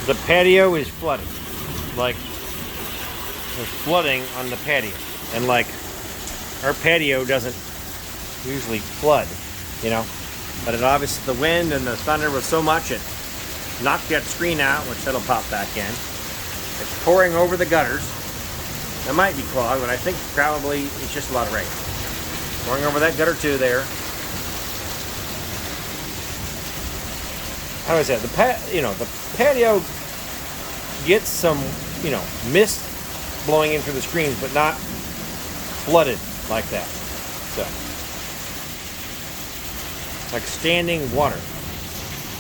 The patio is flooded. Like, there's flooding on the patio. And like, our patio doesn't usually flood, you know. But it obviously, the wind and the thunder was so much, it knocked that screen out, which that'll pop back in. It's pouring over the gutters. It might be clogged, but I think probably it's just a lot of rain. Pouring over that gutter too there. How is that? The patio gets some, mist blowing in through the screens, but not flooded like that. So, it's like standing water.